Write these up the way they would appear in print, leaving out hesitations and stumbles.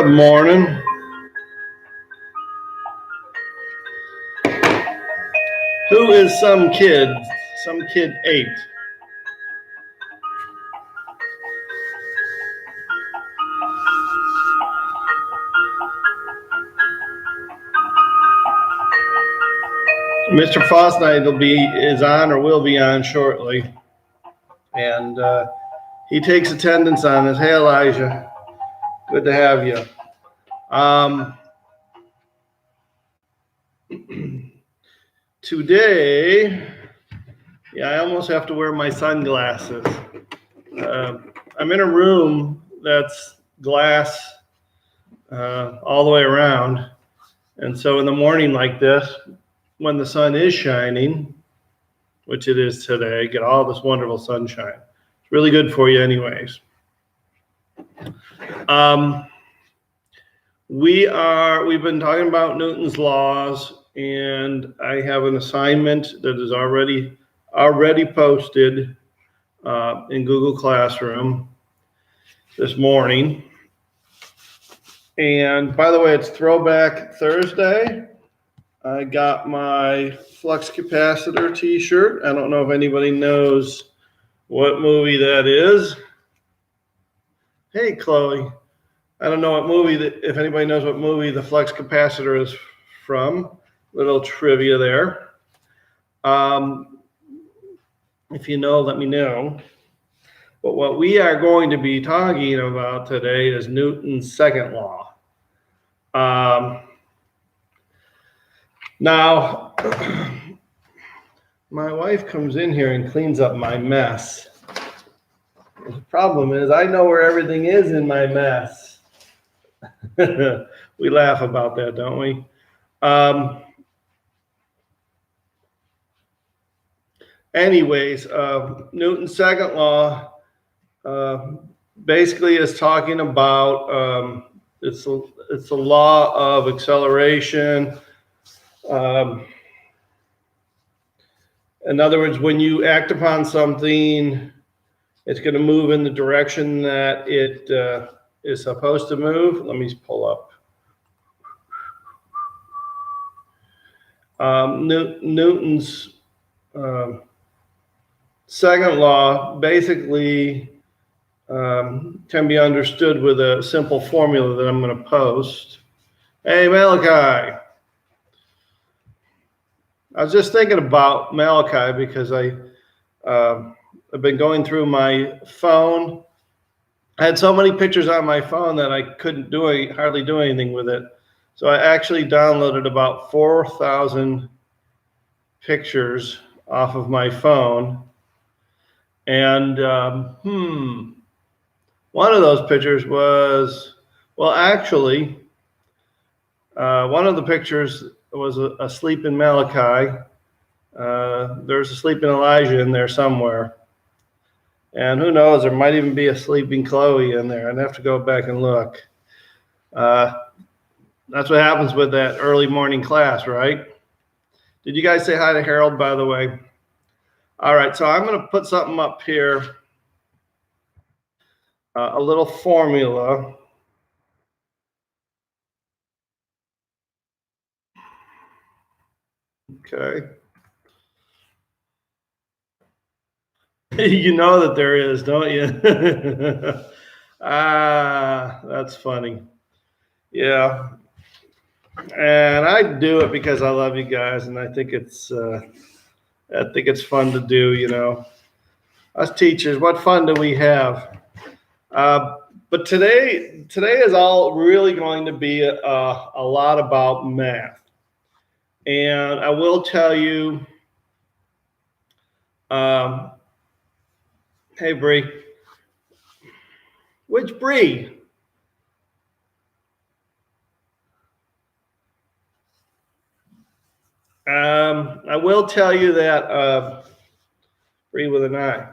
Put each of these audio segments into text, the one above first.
Good morning. Who is some kid? Some kid 8. Mr. Fosnight is on or will be on shortly, and he takes attendance on us. Hey, Elijah, good to have you. Today, yeah, I almost have to wear my sunglasses. I'm in a room that's glass all the way around, and so in the morning like this, when the sun is shining, which it is today, get all this wonderful sunshine. It's really good for you anyways. We've been talking about Newton's laws, and I have an assignment that is already posted in Google Classroom this morning. And by the way, it's Throwback Thursday. I got my flux capacitor t-shirt. I don't know if anybody knows what movie that is. Hey, Chloe. I don't know what movie, if anybody knows what movie the flux capacitor is from. Little trivia there. If you know, let me know. But what we are going to be talking about today is Newton's second law. Now, my wife comes in here and cleans up my mess. The problem is I know where everything is in my mess. We laugh about that, don't we? Anyways, Newton's second law basically is talking about it's the law of acceleration. In other words, when you act upon something, it's going to move in the direction that it is supposed to move. Let me pull up. Newton's second law basically can be understood with a simple formula that I'm going to post. Hey, Malachi. I was just thinking about Malachi because I've been going through my phone. I had so many pictures on my phone that I couldn't hardly do anything with it. So I actually downloaded about 4,000 pictures off of my phone. And one of those pictures was, well, actually, one of the pictures was a sleeping Malachi. There's a sleeping Elijah in there somewhere. And who knows, there might even be a sleeping Chloe in there. I'd have to go back and look. That's what happens with that early morning class, right? Did you guys say hi to Harold, by the way? All right, so I'm going to put something up here, a little formula. Okay. You know that there is, don't you? That's funny. Yeah. And I do it because I love you guys, and I think it's fun to do, you know. Us teachers, what fun do we have? But today is all really going to be a lot about math. And I will tell you, hey, Bree. Which Bree? I will tell you that Bree with an I.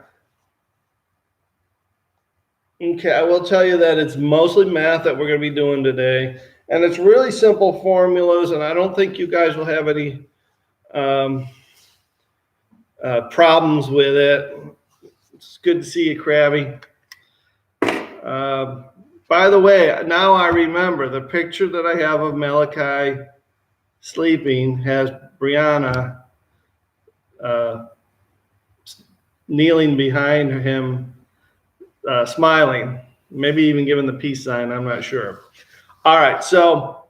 Okay, I will tell you that it's mostly math that we're going to be doing today. And it's really simple formulas, and I don't think you guys will have any problems with it. It's good to see you, Krabby. By the way, now I remember the picture that I have of Malachi sleeping has Brianna kneeling behind him, smiling, maybe even giving the peace sign. I'm not sure. All right, so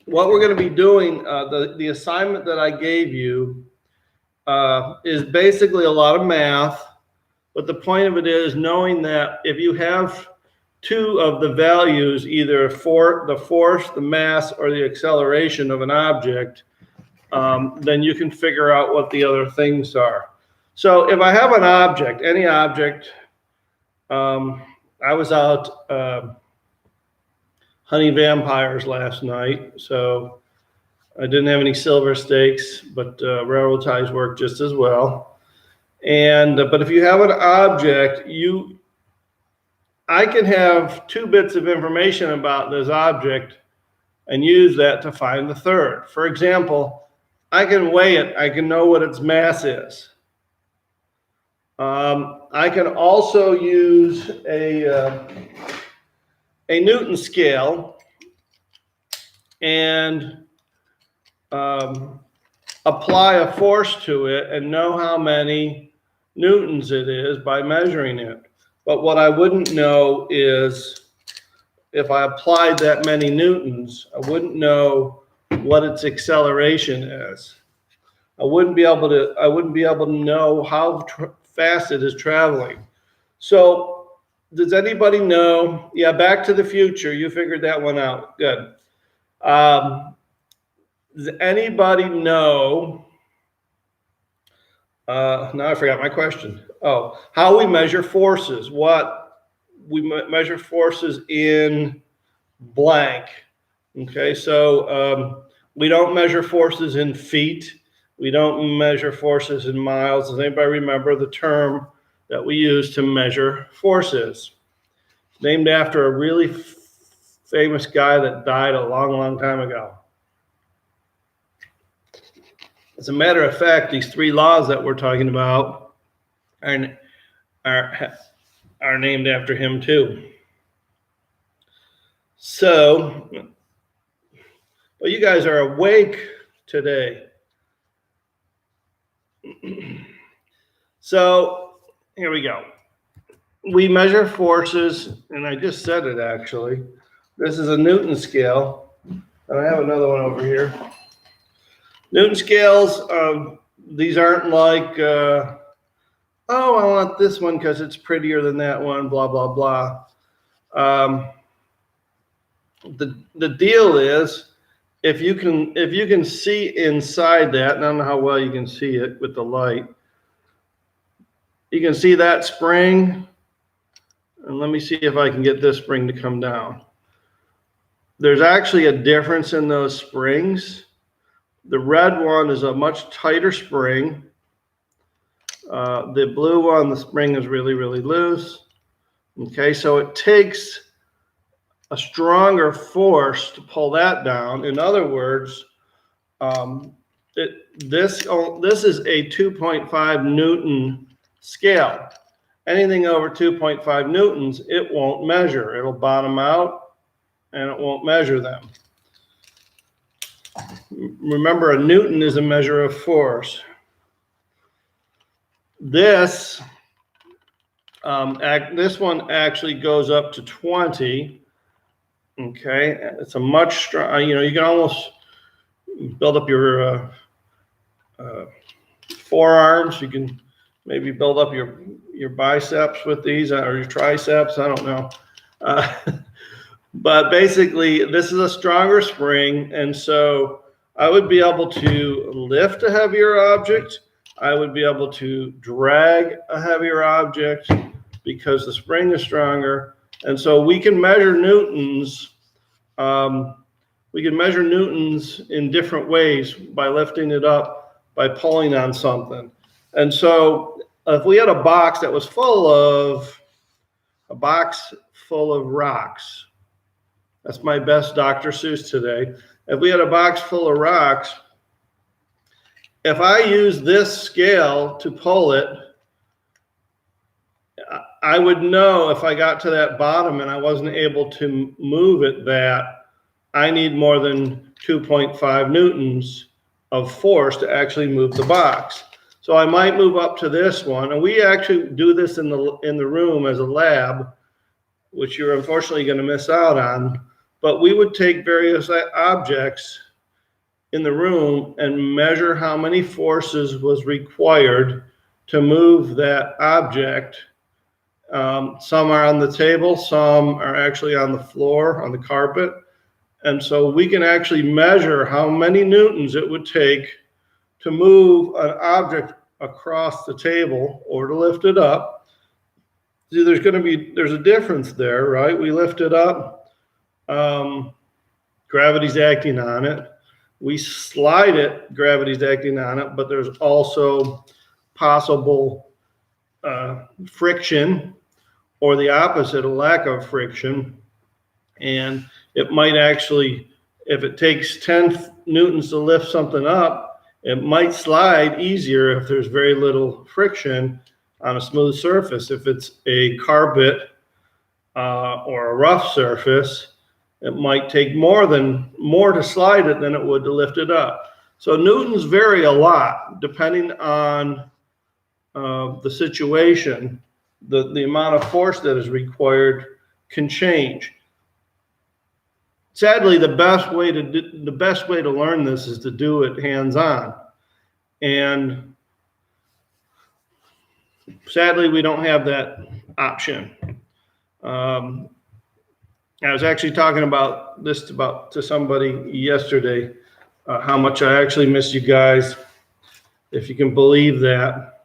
what we're going to be doing, the assignment that I gave you is basically a lot of math, but the point of it is knowing that if you have two of the values, either the force, the mass, or the acceleration of an object, then you can figure out what the other things are. So if I have an object, any object, I was out hunting vampires last night, so I didn't have any silver stakes, but railroad ties work just as well. And but if you have an object, I can have 2 bits of information about this object and use that to find the third. For example, I can weigh it. I can know what its mass is. I can also use a Newton scale and apply a force to it and know how many newtons it is by measuring it. But what I wouldn't know is if I applied that many newtons, I wouldn't know what its acceleration is. I wouldn't be able to know how fast it is traveling. So does anybody know? Yeah, Back to the Future, you figured that one out. Good. Does anybody know? Now I forgot my question. Oh, how we measure forces. What we measure forces in blank. Okay, so we don't measure forces in feet. We don't measure forces in miles. Does anybody remember the term that we use to measure forces? It's named after a really famous guy that died a long, long time ago. As a matter of fact, these 3 laws that we're talking about are named after him too. So, well, you guys are awake today. So here we go. We measure forces, and I just said it actually. This is a Newton scale, and I have another one over here. Newton scales, these aren't like, oh, I want this one because it's prettier than that one, blah, blah, blah. The deal is, if you can see inside that, and I don't know how well you can see it with the light, you can see that spring, and let me see if I can get this spring to come down. There's actually a difference in those springs. The red one is a much tighter spring. The blue one, the spring is really, really loose. Okay, so it takes a stronger force to pull that down. In other words, this is a 2.5 Newton scale. Anything over 2.5 newtons, it won't measure. It'll bottom out and it won't measure them. Remember, a Newton is a measure of force. This one actually goes up to 20. Okay, it's a much strong. You can almost build up your forearms. You can maybe build up your biceps with these, or your triceps. I don't know. But basically, this is a stronger spring, and so I would be able to lift a heavier object. I would be able to drag a heavier object because the spring is stronger. And so we can measure newtons. We can measure newtons in different ways by lifting it up, by pulling on something. And so if we had a box that was full of rocks, that's my best Dr. Seuss today. If we had a box full of rocks, if I use this scale to pull it, I would know if I got to that bottom and I wasn't able to move it that I need more than 2.5 newtons of force to actually move the box. So I might move up to this one, and we actually do this in the room as a lab, which you're unfortunately going to miss out on. But we would take various objects in the room and measure how many forces was required to move that object. Some are on the table, some are actually on the floor, on the carpet. And so we can actually measure how many newtons it would take to move an object across the table or to lift it up. See, there's a difference there, right? We lift it up, gravity's acting on it. We slide it, gravity's acting on it, but there's also possible friction, or the opposite, a lack of friction. And it might actually, if it takes 10 newtons to lift something up, it might slide easier if there's very little friction on a smooth surface. If it's a carpet or a rough surface, it might take more to slide it than it would to lift it up. So newtons vary a lot depending on the situation. The amount of force that is required can change. Sadly, the best way to learn this is to do it hands-on. And sadly, we don't have that option. I was actually talking about this to somebody yesterday, how much I actually miss you guys, if you can believe that.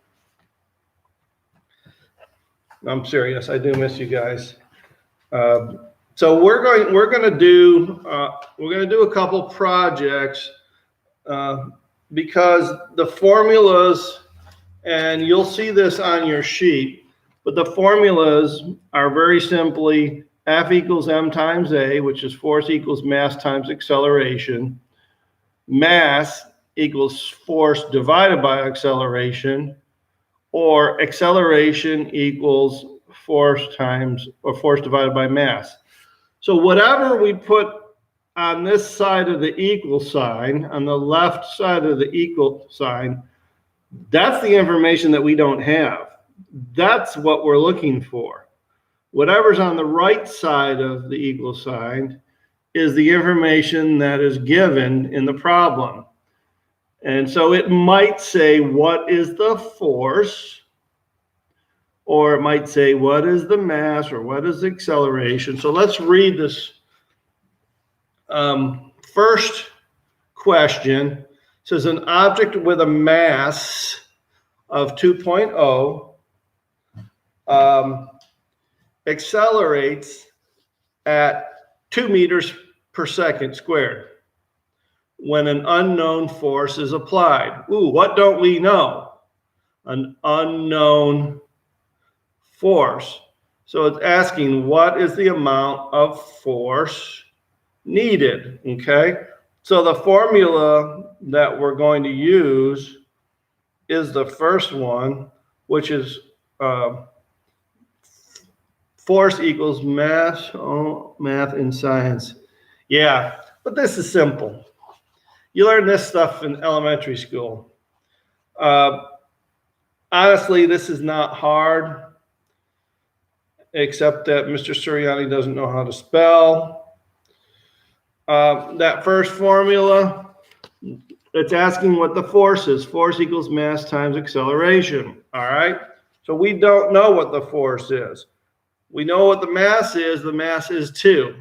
I'm serious, I do miss you guys. So we're going to do a couple projects because the formulas, and you'll see this on your sheet, but the formulas are very simply F equals m times a, which is force equals mass times acceleration. Mass equals force divided by acceleration, or acceleration equals force divided by mass. So whatever we put on this side of the equal sign, on the left side of the equal sign, that's the information that we don't have. That's what we're looking for. Whatever's on the right side of the equal sign is the information that is given in the problem. And so it might say, what is the force? Or it might say, what is the mass, or what is the acceleration? So let's read this first question. It says an object with a mass of 2.0 accelerates at 2 meters per second squared when an unknown force is applied. Ooh, what don't we know? An unknown force. So it's asking, what is the amount of force needed? Okay, so the formula that we're going to use is the first one, which is force equals mass. Oh, math and science. Yeah, but this is simple. You learn this stuff in elementary school. Honestly, this is not hard, except that Mr. Suriani doesn't know how to spell. That first formula, it's asking what the force is. Force equals mass times acceleration. All right. So we don't know what the force is. We know what the mass is. The mass is 2.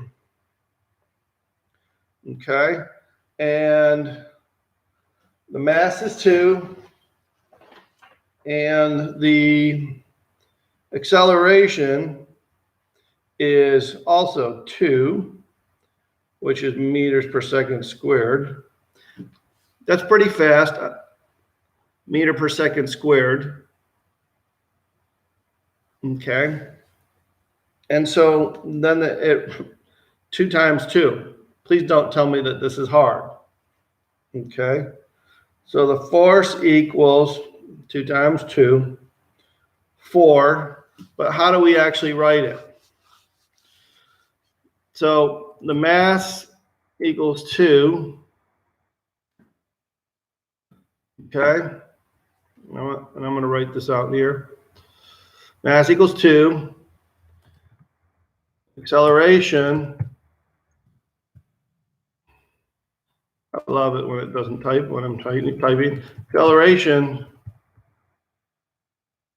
Okay. And the mass is 2. And the acceleration is also 2, which is meters per second squared. That's pretty fast. Meter per second squared. Okay. And so then 2 times 2. Please don't tell me that this is hard. Okay. So the force equals 2 times 2, 4. but how do we actually write it? So the mass equals 2. Okay. And I'm going to write this out here. Mass equals 2. Acceleration. I love it when it doesn't type, when I'm typing. Acceleration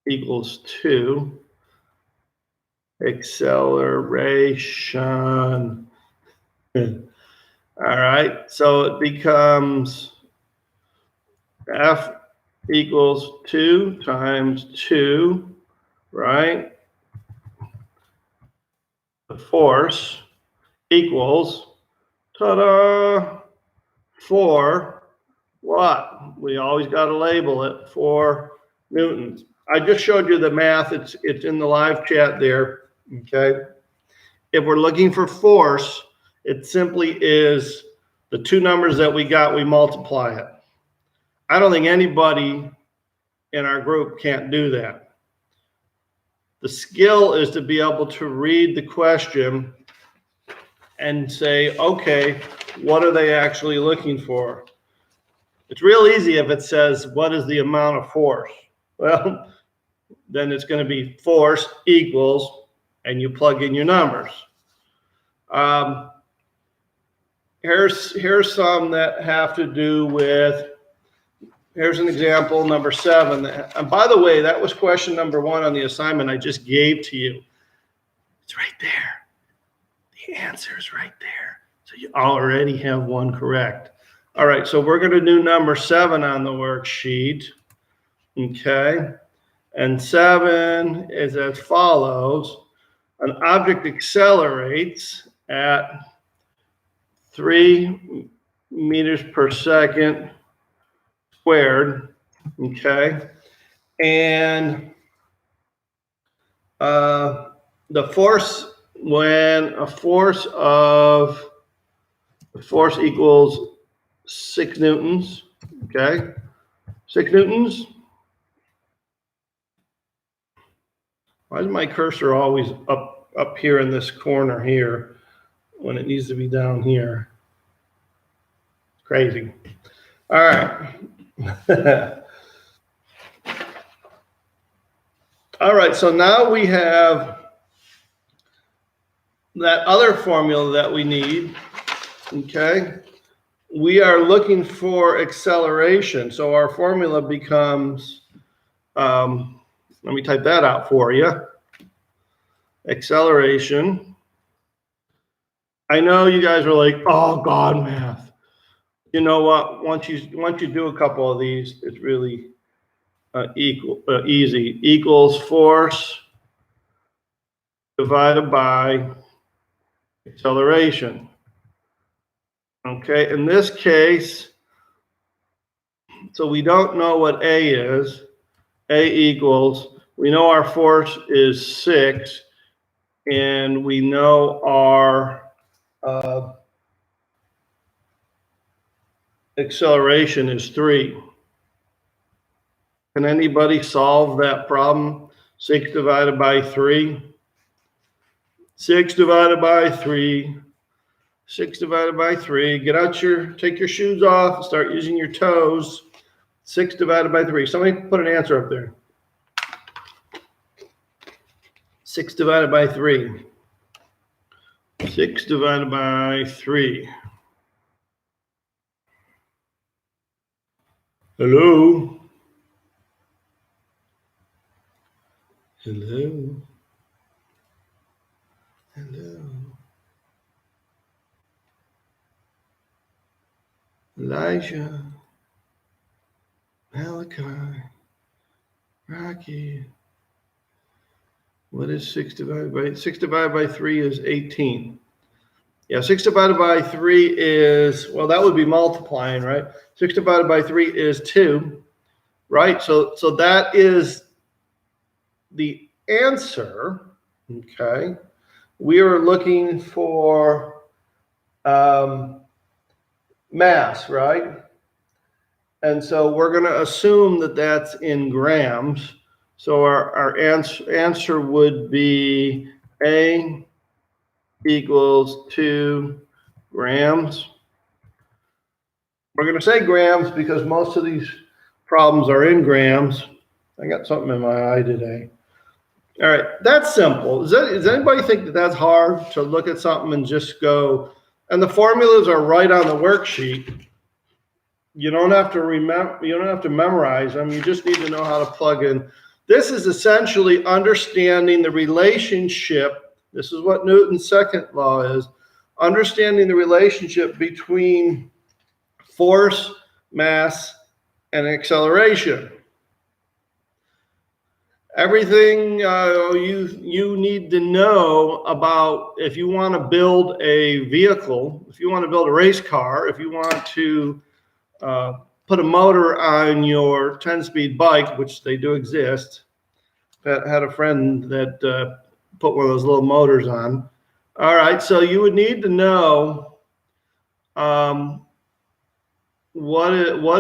equals 2. Acceleration. All right. So it becomes F equals 2 times 2, right? The force equals, ta-da, 4 what? We always got to label it, 4 newtons. I just showed you the math. It's in the live chat there, okay? If we're looking for force, it simply is the two numbers that we got, we multiply it. I don't think anybody in our group can't do that. The skill is to be able to read the question and say, okay, what are they actually looking for? It's real easy if it says, what is the amount of force? Well, then it's going to be force equals, and you plug in your numbers. Here's some that have to do with, here's an example, number 7. And by the way, that was question number 1 on the assignment I just gave to you. It's right there. The answer is right there. So you already have one correct. All right, so we're going to do number 7 on the worksheet. Okay. And 7 is as follows. An object accelerates at 3 meters per second squared. Okay. And the force, when a force equals 6 newtons, okay? 6 newtons. Why is my cursor always up here in this corner here when it needs to be down here? It's crazy. All right. All right, so now we have that other formula that we need, okay? We are looking for acceleration. So our formula becomes, let me type that out for you. Acceleration. I know you guys are like, oh God, math. You know what? Once you do a couple of these, it's really easy. Equals force divided by acceleration. Okay, in this case, so we don't know what A is. A equals, we know our force is 6, and we know our acceleration is 3. Can anybody solve that problem? 6 divided by 3. 6 divided by 3. 6 divided by 3. Take your shoes off, start using your toes. 6 divided by 3. Somebody put an answer up there. 6 divided by 3. 6 divided by 3. Hello? Hello? Hello? Elijah? Malachi? Rocky? What is 6 divided by 6 divided by 3 is 18. Yeah, 6 divided by 3 is, well, that would be multiplying, right? 6 divided by 3 is 2, right? So that is the answer, okay? We are looking for mass, right? And so we're going to assume that that's in grams. So our answer would be A equals 2 grams. We're going to say grams because most of these problems are in grams. I got something in my eye today. All right, that's simple. Does anybody think that that's hard to look at something and just go, and the formulas are right on the worksheet. You don't have to remember, you don't have to memorize them. You just need to know how to plug in. This is essentially understanding the relationship. This is what Newton's second law is, understanding the relationship between force, mass, and acceleration. Everything you need to know about if you want to build a vehicle, if you want to build a race car, if you want to put a motor on your 10-speed bike, which they do exist. Had a friend that put one of those little motors on. All right, so you would need to know what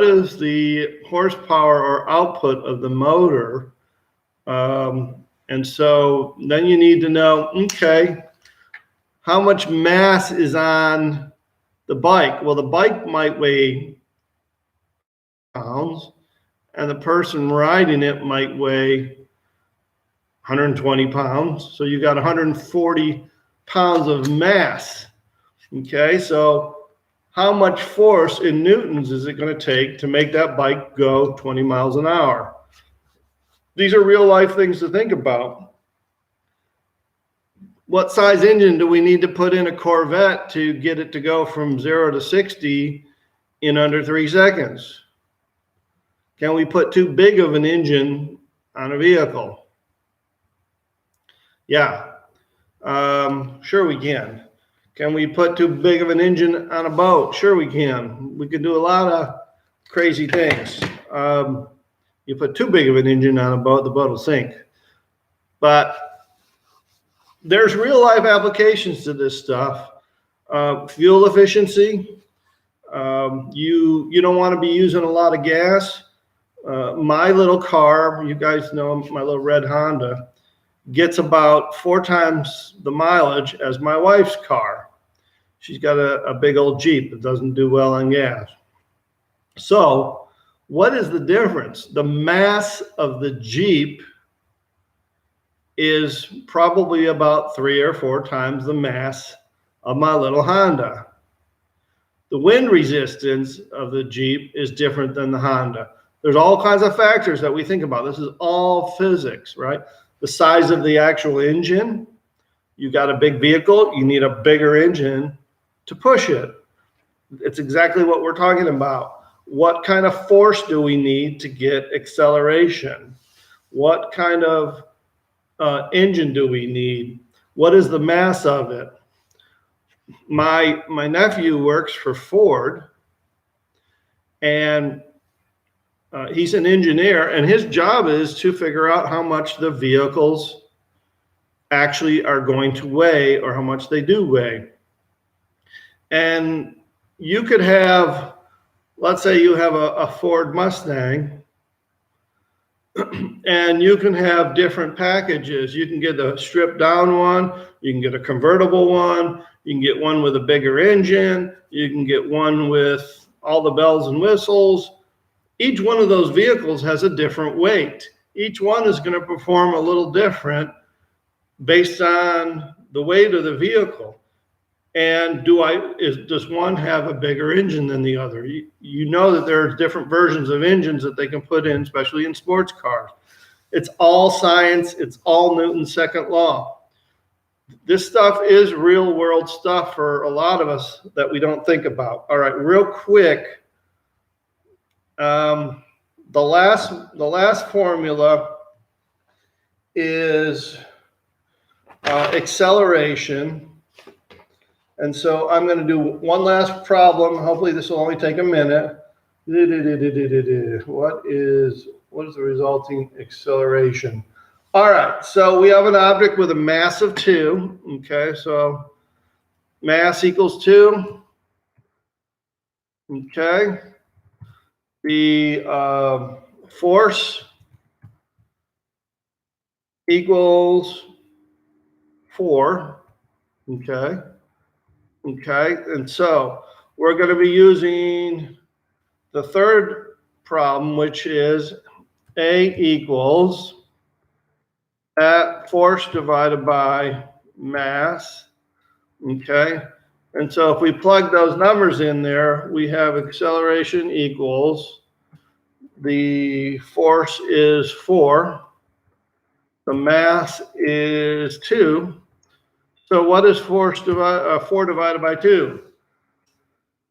is the horsepower or output of the motor. And so then you need to know, okay, how much mass is on the bike? Well, the bike might weigh pounds, and the person riding it might weigh 120 pounds. So you got 140 pounds of mass. Okay, so how much force in newtons is it going to take to make that bike go 20 miles an hour? These are real life things to think about. What size engine do we need to put in a Corvette to get it to go from 0 to 60 in under 3 seconds? Can we put too big of an engine on a vehicle? Yeah, sure we can. Can we put too big of an engine on a boat? Sure we can. We can do a lot of crazy things. You put too big of an engine on a boat, the boat will sink. But there's real life applications to this stuff. Fuel efficiency. You don't want to be using a lot of gas. My little car, you guys know my little red Honda, gets about 4 times the mileage as my wife's car. She's got a big old Jeep that doesn't do well on gas. So what is the difference? The mass of the Jeep is probably about 3 or 4 times the mass of my little Honda. The wind resistance of the Jeep is different than the Honda. There's all kinds of factors that we think about. This is all physics, right? The size of the actual engine. You got a big vehicle, you need a bigger engine to push it. It's exactly what we're talking about. What kind of force do we need to get acceleration? What kind of engine do we need? What is the mass of it? My nephew works for Ford, and he's an engineer, and his job is to figure out how much the vehicles actually are going to weigh or how much they do weigh. And you could have, let's say you have a Ford Mustang, and you can have different packages. You can get a stripped down one, you can get a convertible one, you can get one with a bigger engine, you can get one with all the bells and whistles. Each one of those vehicles has a different weight. Each one is going to perform a little different based on the weight of the vehicle. And does one have a bigger engine than the other? You know that there are different versions of engines that they can put in, especially in sports cars. It's all science. It's all Newton's second law. This stuff is real world stuff for a lot of us that we don't think about. All right, real quick. The last formula is acceleration. And so I'm going to do one last problem. Hopefully this will only take a minute. What is the resulting acceleration? All right, so we have an object with a mass of 2. Okay, so mass equals 2. Okay. The force equals 4. Okay. Okay. And so we're going to be using the third problem, which is A equals force divided by mass. Okay. And so if we plug those numbers in there, we have acceleration equals, the force is 4, the mass is 2. So what is 4 divided by 2?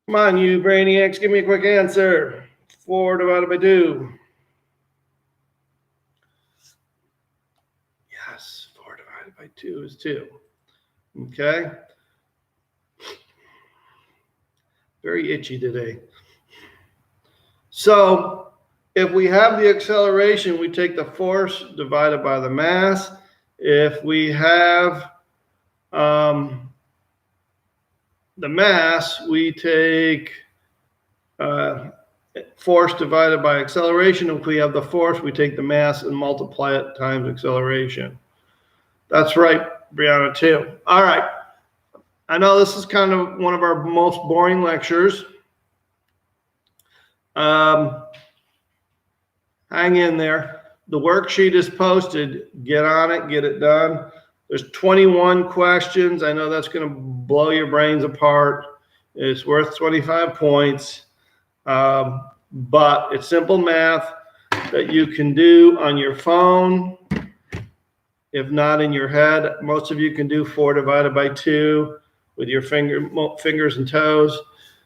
Come on, you brainiacs, give me a quick answer. 4 divided by 2. Yes, 4 divided by 2 is 2. Okay. Very itchy today. So if we have the acceleration, we take the force divided by the mass. If we have the mass, we take force divided by acceleration. If we have the force, we take the mass and multiply it times acceleration. That's right, Brianna, too. All right. I know this is kind of one of our most boring lectures. Hang in there. The worksheet is posted. Get on it, get it done. There's 21 questions. I know that's going to blow your brains apart. It's worth 25 points. But it's simple math that you can do on your phone, if not in your head. Most of you can do 4 divided by 2 with your fingers and toes.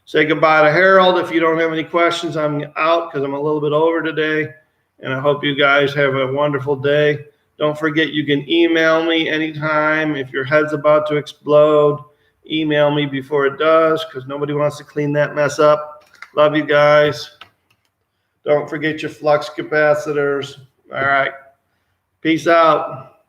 Say goodbye to Harold. If you don't have any questions, I'm out because I'm a little bit over today. And I hope you guys have a wonderful day. Don't forget, you can email me anytime. If your head's about to explode, email me before it does, because nobody wants to clean that mess up. Love you guys. Don't forget your flux capacitors. All right. Peace out.